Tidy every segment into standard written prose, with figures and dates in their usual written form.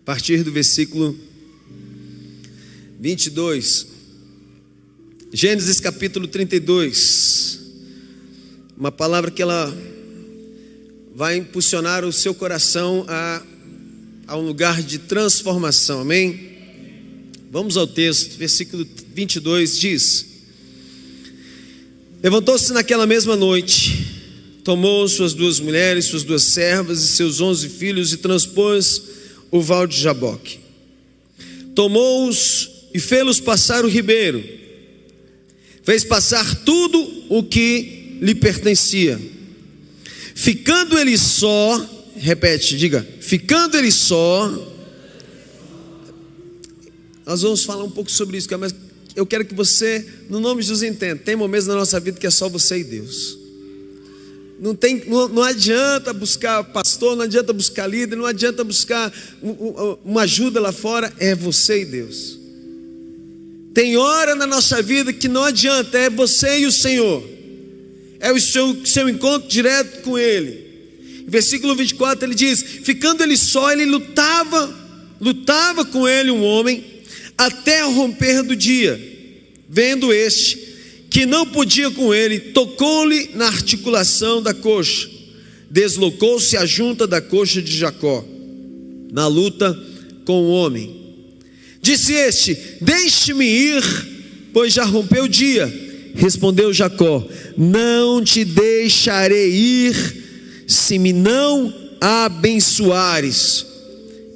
partir do versículo 22. Gênesis capítulo 32. Uma palavra que ela vai impulsionar o seu coração a um lugar de transformação, amém? Vamos ao texto, versículo 22 diz: levantou-se naquela mesma noite, tomou suas 2 mulheres, suas 2 servas e seus 11 filhos e transpôs o val de Jaboque. Tomou-os e fê-los passar o ribeiro, fez passar tudo o que lhe pertencia. Ficando ele só, repete, diga, ficando ele só. Nós vamos falar um pouco sobre isso, mas eu quero que você, no nome de Jesus, entenda. Tem momentos na nossa vida que é só você e Deus. Não adianta buscar pastor, não adianta buscar líder, não adianta buscar uma ajuda lá fora, é você e Deus. Tem hora na nossa vida que não adianta, é você e o Senhor. É o seu encontro direto com Ele. Versículo 24 ele diz: ficando ele só, ele lutava com ele um homem, até o romper do dia. Vendo este que não podia com ele, tocou-lhe na articulação da coxa, deslocou-se a junta da coxa de Jacó, na luta com o homem. Disse este: deixe-me ir, pois já rompeu o dia. Respondeu Jacó: não te deixarei ir, se me não abençoares.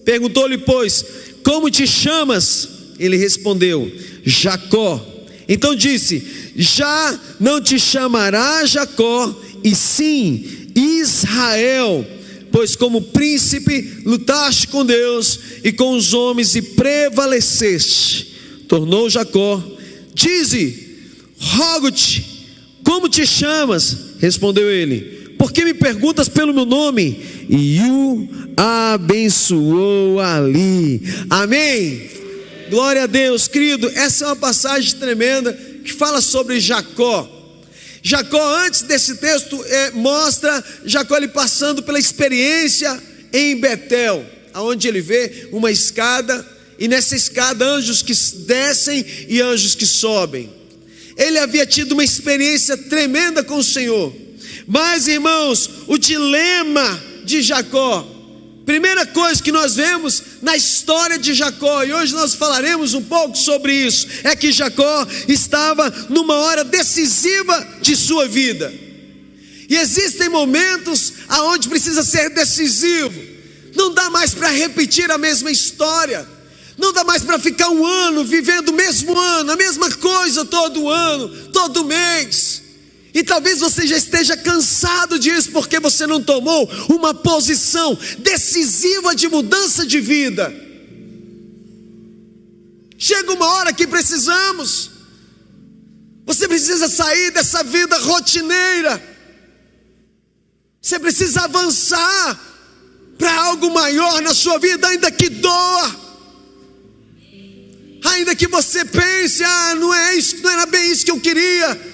Perguntou-lhe, pois, como te chamas? Ele respondeu: Jacó. Então disse: já não te chamará Jacó, e sim Israel, pois como príncipe lutaste com Deus e com os homens e prevaleceste. Tornou Jacó: dize, rogo-te, como te chamas? Respondeu ele: por que me perguntas pelo meu nome? E o abençoou ali. Amém. Glória a Deus, querido. Essa é uma passagem tremenda que fala sobre Jacó. Jacó, antes desse texto, mostra Jacó ele passando pela experiência em Betel, aonde ele vê uma escada, e nessa escada anjos que descem e anjos que sobem. Ele havia tido uma experiência tremenda com o Senhor. Mas, irmãos, o dilema de Jacó, primeira coisa que nós vemos na história de Jacó, e hoje nós falaremos um pouco sobre isso, é que Jacó estava numa hora decisiva de sua vida. E existem momentos aonde precisa ser decisivo. Não dá mais para repetir a mesma história. Não dá mais para ficar um ano vivendo o mesmo ano, a mesma coisa todo ano, todo mês. E talvez você já esteja cansado disso, porque você não tomou uma posição decisiva de mudança de vida. Chega uma hora que precisamos. Você precisa sair dessa vida rotineira. Você precisa avançar para algo maior na sua vida, ainda que doa. Ainda que você pense, não é isso, não era bem isso que eu queria.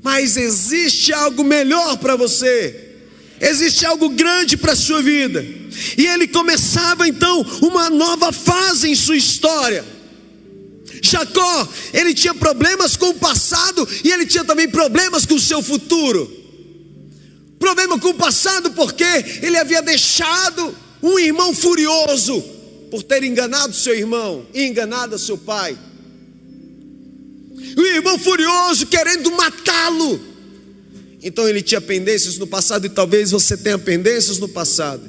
Mas existe algo melhor para você. Existe algo grande para a sua vida. E ele começava então uma nova fase em sua história. Jacó, ele tinha problemas com o passado e ele tinha também problemas com o seu futuro. Problema com o passado porque ele havia deixado um irmão furioso por ter enganado seu irmão e enganado seu pai. O irmão furioso querendo matá-lo. Então ele tinha pendências no passado, e talvez você tenha pendências no passado.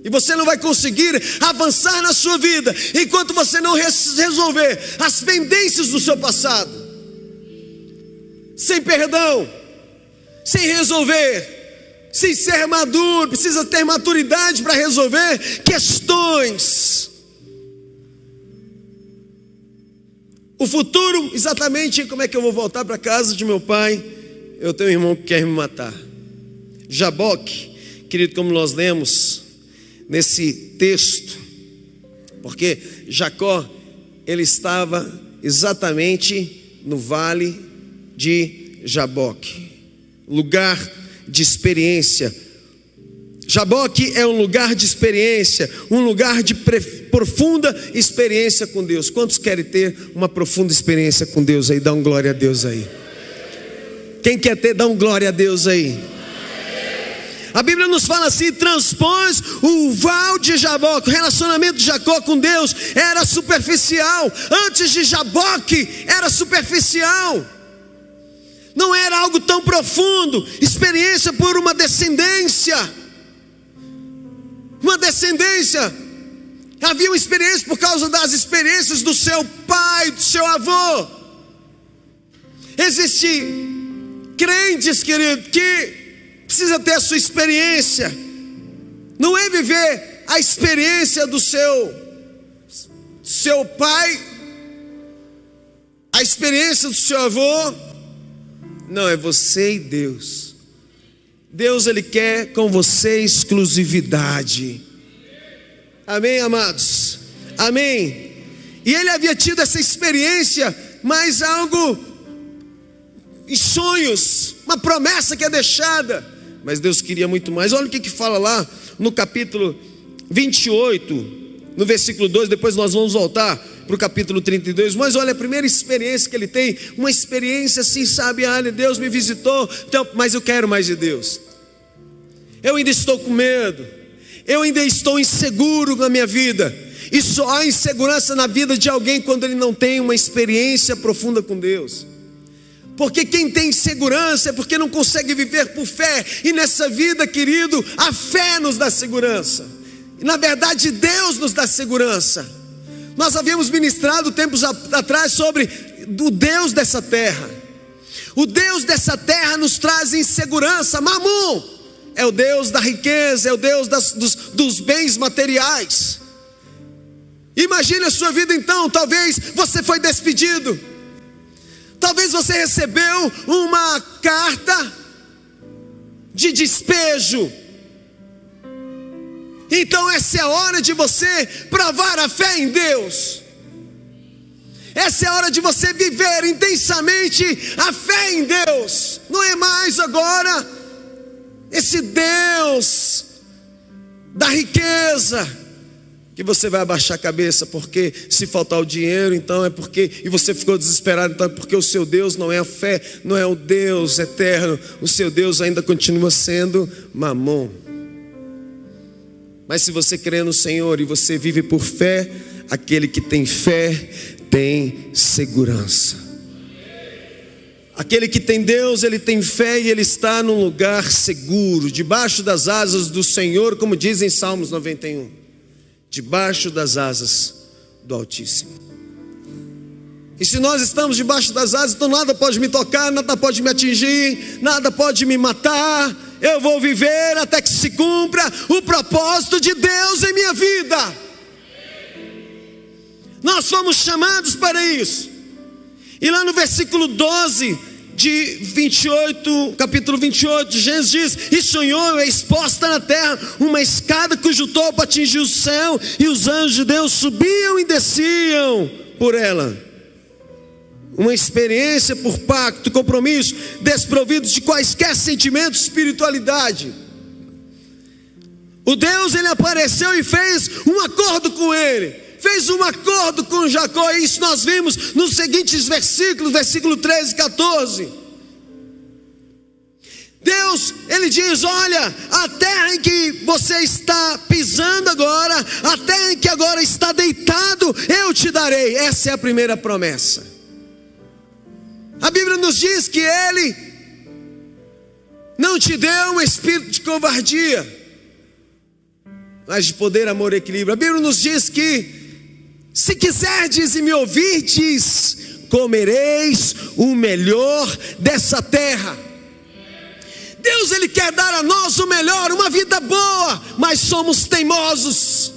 E você não vai conseguir avançar na sua vida enquanto você não resolver as pendências do seu passado. Sem perdão, sem resolver, sem ser maduro, precisa ter maturidade para resolver questões. O futuro, exatamente como é que eu vou voltar para a casa de meu pai. Eu tenho um irmão que quer me matar. Jaboque, querido, como nós lemos nesse texto, porque Jacó, ele estava exatamente no vale de Jaboque, lugar de experiência. Jaboque é um lugar de experiência, um lugar de profunda experiência com Deus. Quantos querem ter uma profunda experiência com Deus aí? Dá um glória a Deus aí. Quem quer ter, dá um glória a Deus aí. A Bíblia nos fala assim: transpôs o val de Jaboque. O relacionamento de Jacó com Deus era superficial. Antes de Jaboque era superficial, não era algo tão profundo. Experiência por uma descendência. Uma descendência. Havia uma experiência por causa das experiências do seu pai, do seu avô. Existem crentes, querido, que precisa ter a sua experiência. Não é viver a experiência do seu pai, a experiência do seu avô. Não, é você e Deus. Deus, Ele quer com você exclusividade. Amém, amados? Amém. E ele havia tido essa experiência, mas algo em sonhos, uma promessa que é deixada. Mas Deus queria muito mais. Olha o que fala lá no capítulo 28, no versículo 2. Depois nós vamos voltar para o capítulo 32. Mas olha a primeira experiência que ele tem. Uma experiência assim, sabe? Olha, Deus me visitou, então, mas eu quero mais de Deus. Eu ainda estou com medo. Eu ainda estou inseguro na minha vida. E só há insegurança na vida de alguém quando ele não tem uma experiência profunda com Deus. Porque quem tem insegurança é porque não consegue viver por fé. E nessa vida, querido, a fé nos dá segurança. E na verdade Deus nos dá segurança. Nós havíamos ministrado tempos atrás sobre o Deus dessa terra. O Deus dessa terra nos traz insegurança. Mamum é o Deus da riqueza, é o Deus dos bens materiais. Imagine a sua vida então. Talvez você foi despedido. Talvez você recebeu uma carta de despejo. Então essa é a hora de você provar a fé em Deus. Essa é a hora de você viver intensamente a fé em Deus. Não é mais agora esse Deus da riqueza que você vai abaixar a cabeça, porque se faltar o dinheiro, então é porque, e você ficou desesperado, então é porque o seu Deus não é a fé, não é o Deus eterno. O seu Deus ainda continua sendo Mamon. Mas se você crê no Senhor e você vive por fé, aquele que tem fé tem segurança. Aquele que tem Deus, ele tem fé e ele está num lugar seguro, debaixo das asas do Senhor, como diz em Salmos 91. Debaixo das asas do Altíssimo. E se nós estamos debaixo das asas, então nada pode me tocar, nada pode me atingir, nada pode me matar. Eu vou viver até que se cumpra o propósito de Deus em minha vida. Nós fomos chamados para isso. E lá no versículo 12 de 28, capítulo 28 de Gênesis diz: e sonhou, é exposta na terra uma escada cujo topo atingia o céu, e os anjos de Deus subiam e desciam por ela. Uma experiência por pacto, compromisso, desprovidos de quaisquer sentimentos de espiritualidade. O Deus, ele apareceu e fez um acordo com ele. Fez um acordo com Jacó. E isso nós vimos nos seguintes versículos, versículo 13 e 14. Deus, ele diz: olha, a terra em que você está pisando agora, a terra em que agora está deitado, eu te darei. Essa é a primeira promessa. A Bíblia nos diz que ele não te deu um espírito de covardia, mas de poder, amor e equilíbrio. A Bíblia nos diz que se quiserdes e me ouvirdes, comereis o melhor dessa terra. Deus, ele quer dar a nós o melhor, uma vida boa, mas somos teimosos,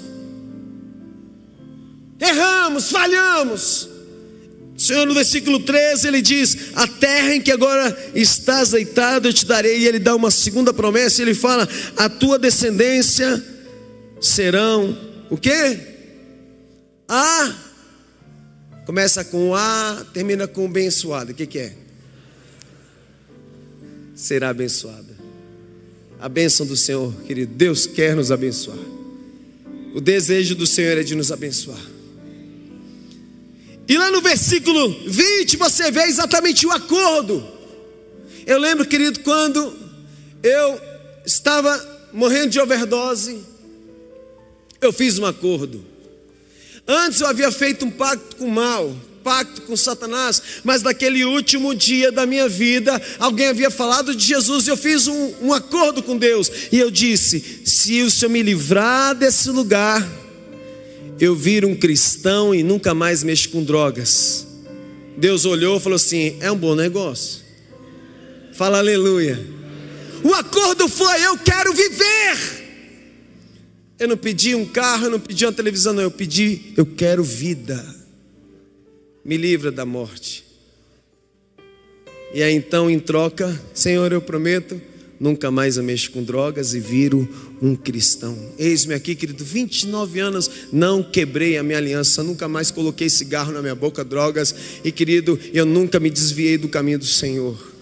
erramos, falhamos. O Senhor, no versículo 13, ele diz: a terra em que agora estás deitado eu te darei. E ele dá uma segunda promessa, ele fala: a tua descendência serão o quê? Começa com A, termina com abençoada. O que é? Será abençoada. A bênção do Senhor, querido, Deus quer nos abençoar. O desejo do Senhor é de nos abençoar. E lá no versículo 20 você vê exatamente o acordo. Eu lembro, querido, quando eu estava morrendo de overdose, eu fiz um acordo. Antes eu havia feito um pacto com o mal, pacto com Satanás, mas naquele último dia da minha vida, alguém havia falado de Jesus, e eu fiz um acordo com Deus, e eu disse: se o Senhor me livrar desse lugar, eu viro um cristão e nunca mais mexo com drogas. Deus olhou e falou assim: é um bom negócio. Fala aleluia. O acordo foi: eu quero viver. Eu não pedi um carro, eu não pedi uma televisão, não. Eu pedi: eu quero vida. Me livra da morte. E aí então, em troca, Senhor, eu prometo, nunca mais eu mexo com drogas e viro um cristão. Eis-me aqui, querido, 29 anos, não quebrei a minha aliança, nunca mais coloquei cigarro na minha boca, drogas. E querido, eu nunca me desviei do caminho do Senhor.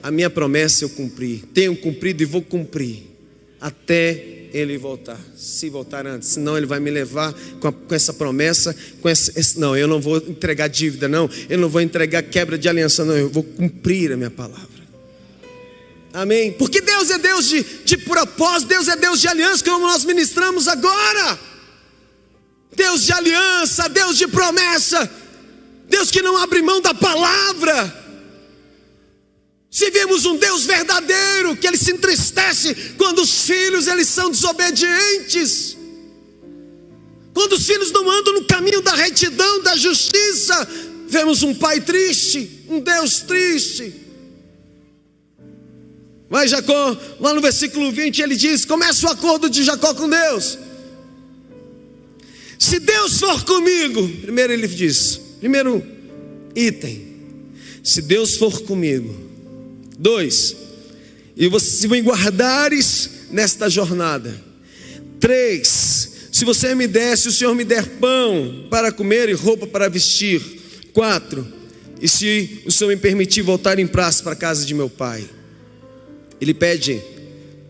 A minha promessa eu cumpri, tenho cumprido e vou cumprir até Ele voltar. Se voltar antes, senão Ele vai me levar com essa promessa, não, eu não vou entregar dívida, não, eu não vou entregar quebra de aliança, não, eu vou cumprir a minha palavra. Amém? Porque Deus é Deus de propósito, Deus é Deus de aliança, como nós ministramos agora. Deus de aliança, Deus de promessa, Deus que não abre mão da palavra. Se vemos um Deus verdadeiro, que Ele se entristece quando os filhos eles são desobedientes, quando os filhos não andam no caminho da retidão, da justiça, vemos um pai triste, um Deus triste. Mas Jacó, lá no versículo 20, ele diz, começa o acordo de Jacó com Deus: se Deus for comigo, primeiro ele diz, primeiro item, se Deus for comigo. 2, e você me guardares nesta jornada. 3, se você me der, se o Senhor me der pão para comer e roupa para vestir. 4, e se o Senhor me permitir voltar em paz para a casa de meu pai. Ele pede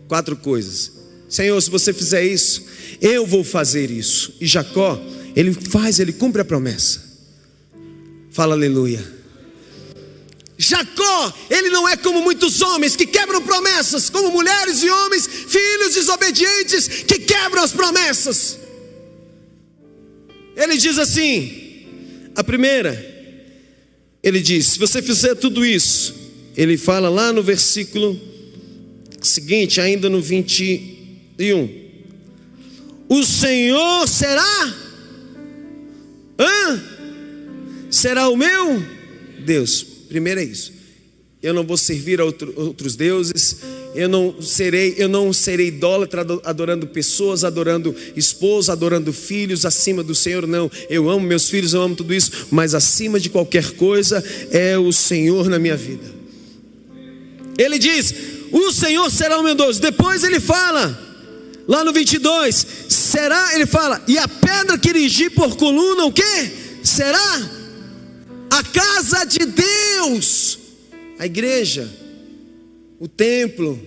4 coisas. Senhor, se você fizer isso, eu vou fazer isso. E Jacó, ele cumpre a promessa. Fala aleluia. Jacó, ele não é como muitos homens que quebram promessas, como mulheres e homens, filhos desobedientes que quebram as promessas. Ele diz assim, a primeira, ele diz, se você fizer tudo isso, ele fala lá no versículo seguinte, ainda no 21, o Senhor será será o meu Deus. Primeiro é isso, eu não vou servir a outros deuses, eu não serei idólatra, adorando pessoas, adorando esposa, adorando filhos acima do Senhor, não. Eu amo meus filhos, eu amo tudo isso, mas acima de qualquer coisa é o Senhor na minha vida. Ele diz, o Senhor será o meu Deus. Depois ele fala, lá no 22, ele fala, e a pedra que erigi por coluna, o quê? Será a casa de Deus, a igreja, o templo.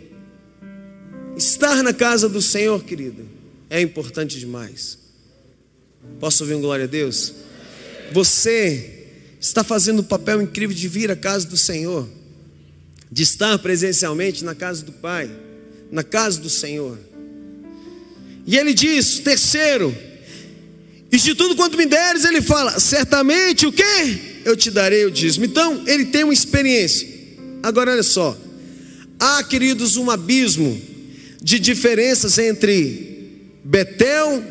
Estar na casa do Senhor, querido, é importante demais. Posso ouvir um glória a Deus? Você está fazendo um papel incrível de vir à casa do Senhor, de estar presencialmente na casa do Pai, na casa do Senhor. E ele diz, terceiro, e de tudo quanto me deres, ele fala, certamente o quê? Eu te darei o dízimo. Então ele tem uma experiência. Agora olha só, há, queridos, um abismo de diferenças entre Betel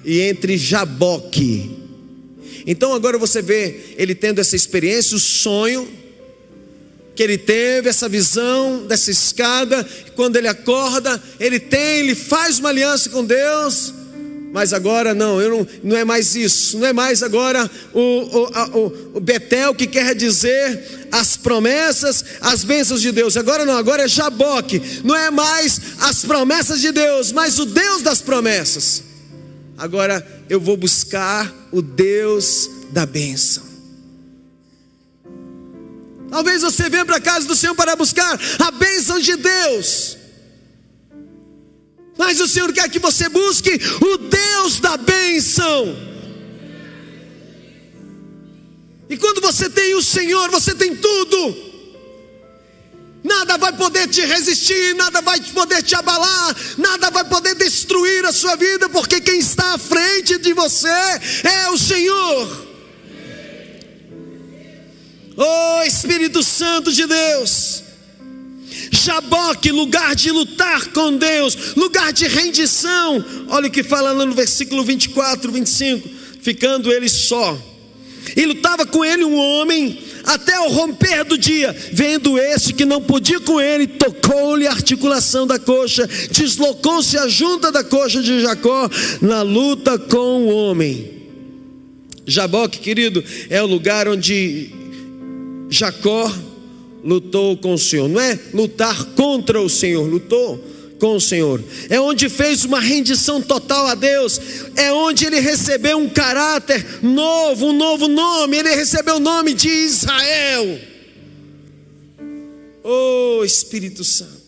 e entre Jaboque. Então agora você vê ele tendo essa experiência, o sonho que ele teve, essa visão dessa escada. Quando ele acorda, ele faz uma aliança com Deus. Mas agora não é mais isso, não é mais agora o Betel, que quer dizer as promessas, as bênçãos de Deus. Agora não, agora é Jaboque, não é mais as promessas de Deus, mas o Deus das promessas. Agora eu vou buscar o Deus da bênção. Talvez você venha para a casa do Senhor para buscar a bênção de Deus, mas o Senhor quer que você busque o Deus da bênção. E quando você tem o Senhor, você tem tudo. Nada vai poder te resistir, nada vai poder te abalar, nada vai poder destruir a sua vida, porque quem está à frente de você é o Senhor. Oh, Espírito Santo de Deus. Jaboque, lugar de lutar com Deus, lugar de rendição. Olha o que fala lá no versículo 24, 25. Ficando ele só, e lutava com ele um homem até o romper do dia. Vendo este que não podia com ele, tocou-lhe a articulação da coxa, deslocou-se a junta da coxa de Jacó na luta com o homem. Jaboque, querido, é o lugar onde Jacó lutou com o Senhor. Não é lutar contra o Senhor, lutou com o Senhor. É onde fez uma rendição total a Deus. É onde ele recebeu um caráter novo, um novo nome. Ele recebeu o nome de Israel. Oh, Espírito Santo.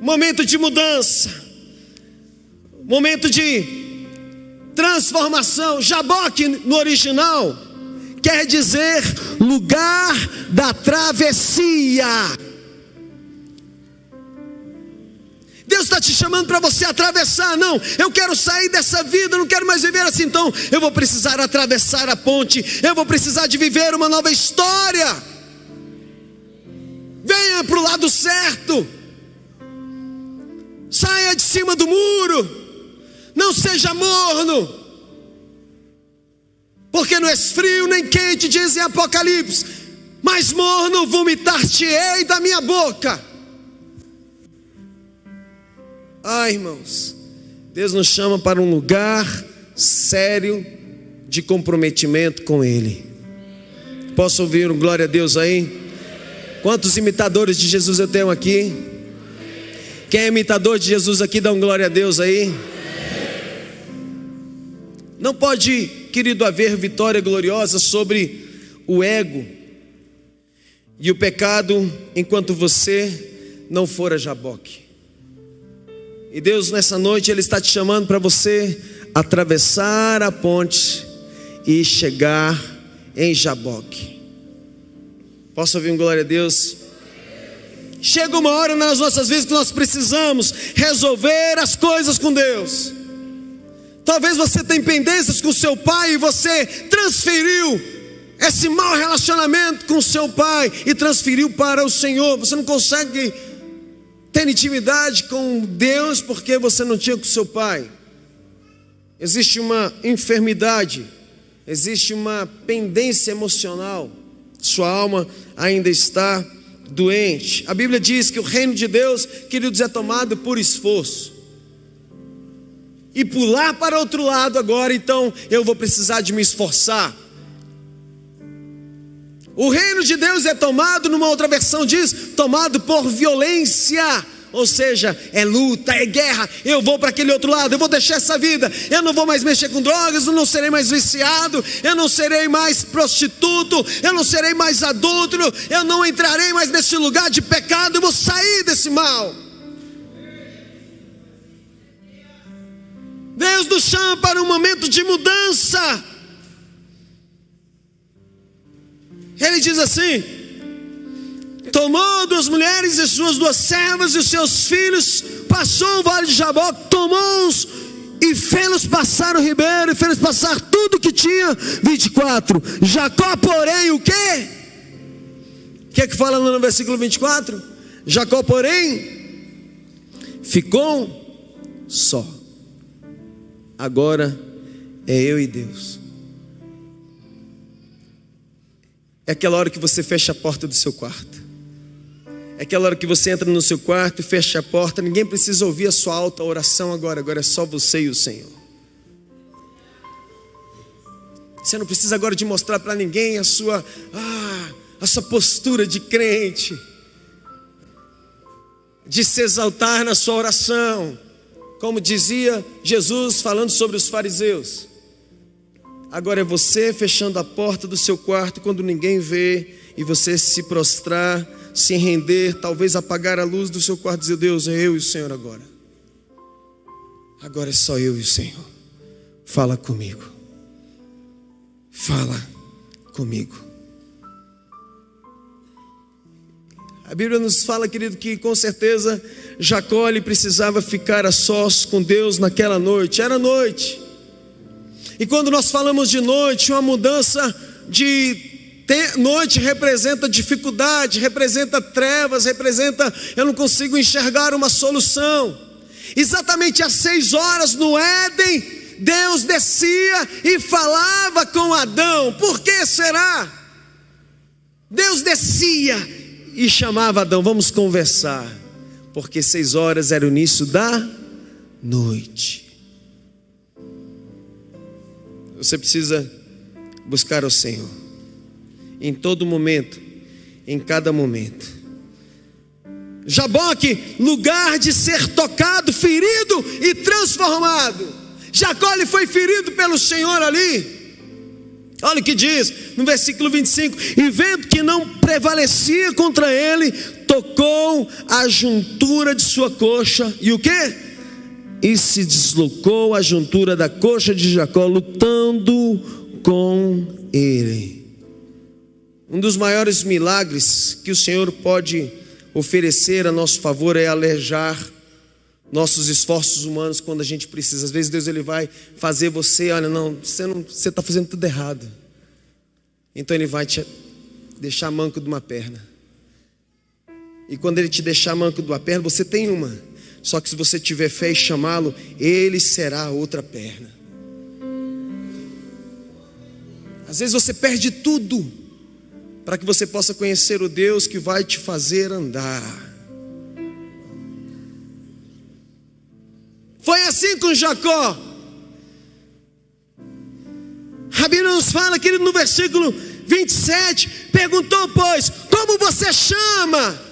Momento de mudança, momento de transformação. Jaboque no original quer dizer lugar da travessia. Deus está te chamando para você atravessar. Não, eu quero sair dessa vida, não quero mais viver assim. Então eu vou precisar atravessar a ponte, eu vou precisar de viver uma nova história. Venha para o lado certo, saia de cima do muro, não seja morno, porque não és frio nem quente, diz em Apocalipse, mas morno vomitar-te-ei da minha boca. Ah, irmãos, Deus nos chama para um lugar sério de comprometimento com Ele. Posso ouvir um glória a Deus aí? Quantos imitadores de Jesus eu tenho aqui? Quem é imitador de Jesus aqui, dá um glória a Deus aí. Não pode, querido, haver vitória gloriosa sobre o ego e o pecado enquanto você não for a Jaboque. E Deus nessa noite Ele está te chamando para você atravessar a ponte e chegar em Jaboque. Posso ouvir um glória a Deus? Chega uma hora nas nossas vidas que nós precisamos resolver as coisas com Deus. Talvez você tenha pendências com seu pai e você transferiu esse mau relacionamento com seu pai e transferiu para o Senhor. Você não consegue ter intimidade com Deus porque você não tinha com seu pai. Existe uma enfermidade, existe uma pendência emocional. Sua alma ainda está doente. A Bíblia diz que o reino de Deus, queridos, é tomado por esforço. E pular para outro lado agora, então eu vou precisar de me esforçar. O reino de Deus é tomado, numa outra versão diz, tomado por violência. Ou seja, é luta, é guerra. Eu vou para aquele outro lado, eu vou deixar essa vida. Eu não vou mais mexer com drogas, eu não serei mais viciado, eu não serei mais prostituto, eu não serei mais adúltero, eu não entrarei mais nesse lugar de pecado, eu vou sair desse mal. Deus nos chama para um momento de mudança. Ele diz assim: tomou duas mulheres e suas duas servas e os seus filhos, passou o vale de Jaboque, tomou-os e fê-los passar o ribeiro, e fê-los passar tudo que tinha. 24, Jacó porém o quê? O que é que fala no versículo 24? Jacó porém ficou só. Agora é eu e Deus. É aquela hora que você fecha a porta do seu quarto. É aquela hora que você entra no seu quarto e fecha a porta. Ninguém precisa ouvir a sua alta oração agora. Agora é só você e o Senhor. Você não precisa agora de mostrar para ninguém a sua postura de crente, de se exaltar na sua oração. Como dizia Jesus falando sobre os fariseus: Agora é você fechando a porta do seu quarto quando ninguém vê, e você se prostrar, se render, talvez apagar a luz do seu quarto e dizer: Deus, é eu e o Senhor agora. Agora é só eu e o Senhor. Fala comigo. Fala comigo. A Bíblia nos fala, querido, que com certeza Jacó ele precisava ficar a sós com Deus naquela noite. Era noite. E quando nós falamos de noite, uma mudança de noite representa dificuldade, representa trevas, representa eu não consigo enxergar uma solução. Exatamente às 6 horas no Éden, Deus descia e falava com Adão. Por que será? Deus descia e chamava Adão: vamos conversar. Porque 6 horas era o início da noite. Você precisa buscar o Senhor em todo momento, em cada momento. Jaboque, lugar de ser tocado, ferido e transformado. Jacó ele foi ferido pelo Senhor ali. Olha o que diz no versículo 25: e vendo que não prevalecia contra ele, tocou a juntura de sua coxa. E o que? E se deslocou a juntura da coxa de Jacó, lutando com ele. Um dos maiores milagres que o Senhor pode oferecer a nosso favor é alejar nossos esforços humanos quando a gente precisa. Às vezes Deus ele vai fazer você: olha, você está fazendo tudo errado. Então Ele vai te deixar manco de uma perna. E quando Ele te deixar manco de uma perna, você tem uma. Só que se você tiver fé e chamá-lo, Ele será a outra perna. Às vezes você perde tudo para que você possa conhecer o Deus que vai te fazer andar. Foi assim com Jacó. A Bíblia nos fala, querido, no versículo 27, perguntou, pois, como você chama?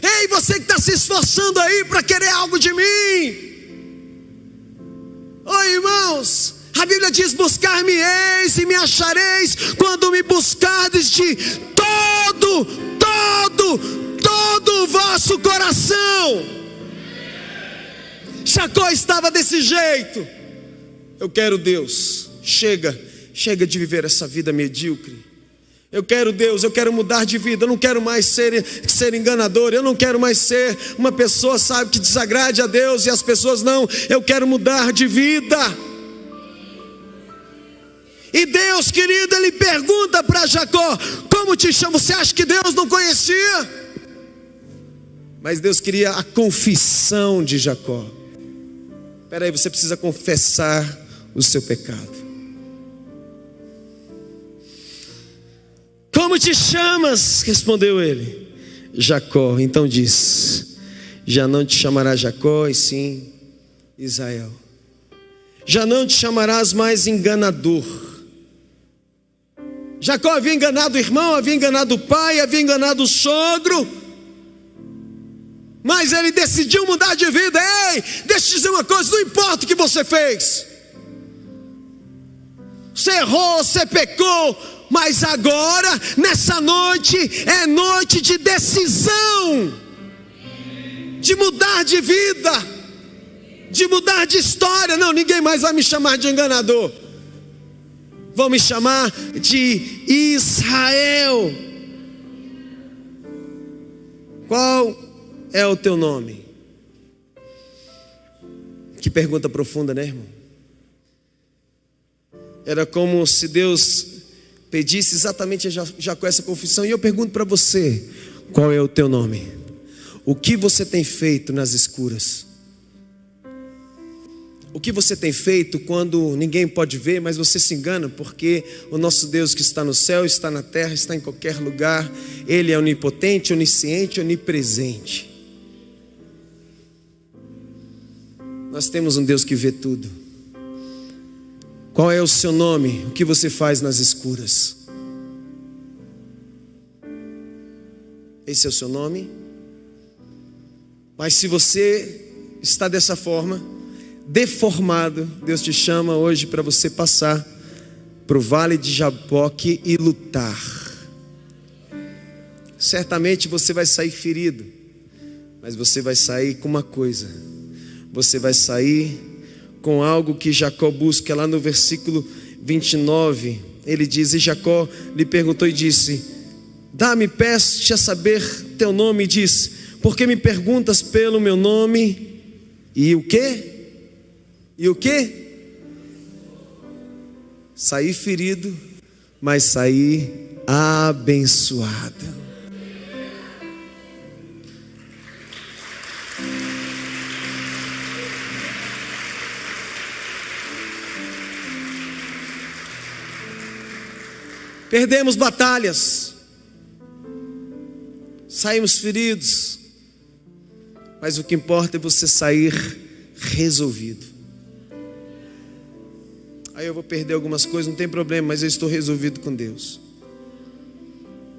Ei, você que está se esforçando aí para querer algo de mim. Oi, irmãos, a Bíblia diz: buscar-me-eis e me achareis, quando me buscardes de todo o vosso coração. Jacó estava desse jeito. Eu quero Deus, chega de viver essa vida medíocre. Eu quero Deus, eu quero mudar de vida. Eu não quero mais ser enganador. Eu não quero mais ser uma pessoa, sabe, que desagrade a Deus e as pessoas. Não, eu quero mudar de vida. E Deus, querido, Ele pergunta para Jacó: como te chama? Você acha que Deus não conhecia? Mas Deus queria a confissão de Jacó. Espera aí, você precisa confessar o seu pecado. Como te chamas? Respondeu ele: Jacó. Então diz: já não te chamarás Jacó, e sim Israel. Já não te chamarás mais enganador. Jacó havia enganado o irmão, havia enganado o pai, havia enganado o sogro, mas ele decidiu mudar de vida. Ei, deixa eu te dizer uma coisa: não importa o que você fez, você errou, você pecou, mas agora, nessa noite, é noite de decisão, de mudar de vida, de mudar de história. Não, ninguém mais vai me chamar de enganador, vão me chamar de Israel. Qual é o teu nome? Que pergunta profunda, né, irmão? Era como se Deus pedisse exatamente a Jacó essa confissão. E eu pergunto para você: qual é o teu nome? O que você tem feito nas escuras? O que você tem feito quando ninguém pode ver, mas você se engana? Porque o nosso Deus que está no céu, está na terra, está em qualquer lugar. Ele é onipotente, onisciente, onipresente. Nós temos um Deus que vê tudo. Qual é o seu nome? O que você faz nas escuras? Esse é o seu nome? Mas se você está dessa forma, deformado, Deus te chama hoje para você passar para o vale de Jaboque e lutar. Certamente você vai sair ferido, mas você vai sair com uma coisa: você vai sair com algo que Jacó busca. Lá no versículo 29, ele diz: e Jacó lhe perguntou e disse: dá-me, peço-te a saber teu nome. E disse: por que me perguntas pelo meu nome? E o quê? E o quê? Saí ferido, mas saí abençoado. Perdemos batalhas, saímos feridos, mas o que importa é você sair resolvido. Aí eu vou perder algumas coisas, não tem problema, mas eu estou resolvido com Deus.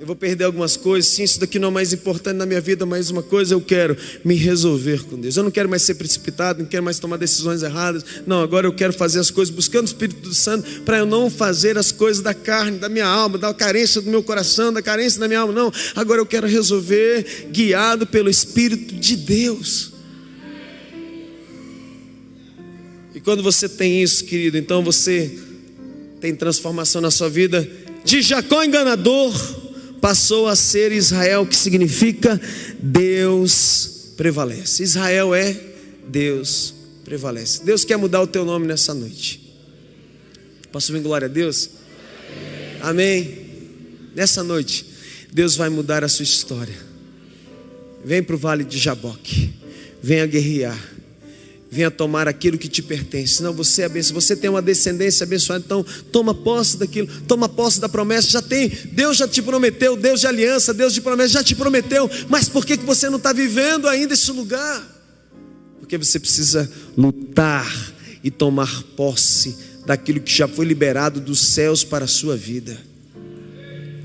Eu vou perder algumas coisas, sim, isso daqui não é o mais importante na minha vida, mas uma coisa eu quero: me resolver com Deus. Eu não quero mais ser precipitado, não quero mais tomar decisões erradas. Não, agora eu quero fazer as coisas buscando o Espírito Santo, para eu não fazer as coisas da carne, da minha alma, da carência do meu coração, da carência da minha alma. Não, agora eu quero resolver guiado pelo Espírito de Deus. E quando você tem isso, querido, então você tem transformação na sua vida. De Jacó enganador passou a ser Israel, que significa Deus prevalece. Israel é Deus prevalece. Deus quer mudar o teu nome nessa noite. Posso ouvir glória a Deus? Amém. Nessa noite Deus vai mudar a sua história. Vem para o vale de Jaboque, venha guerrear, venha tomar aquilo que te pertence. Senão você é abençoado. Você tem uma descendência abençoada, então toma posse daquilo, toma posse da promessa. Já tem, Deus já te prometeu, Deus de aliança, Deus de promessa já te prometeu. Mas por que você não está vivendo ainda esse lugar? Porque você precisa lutar e tomar posse daquilo que já foi liberado dos céus para a sua vida.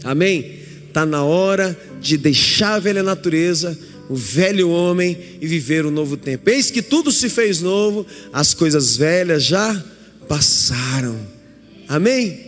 Amém? Está na hora de deixar a velha natureza, o velho homem, e viver o novo tempo. Eis que tudo se fez novo, as coisas velhas já passaram. Amém?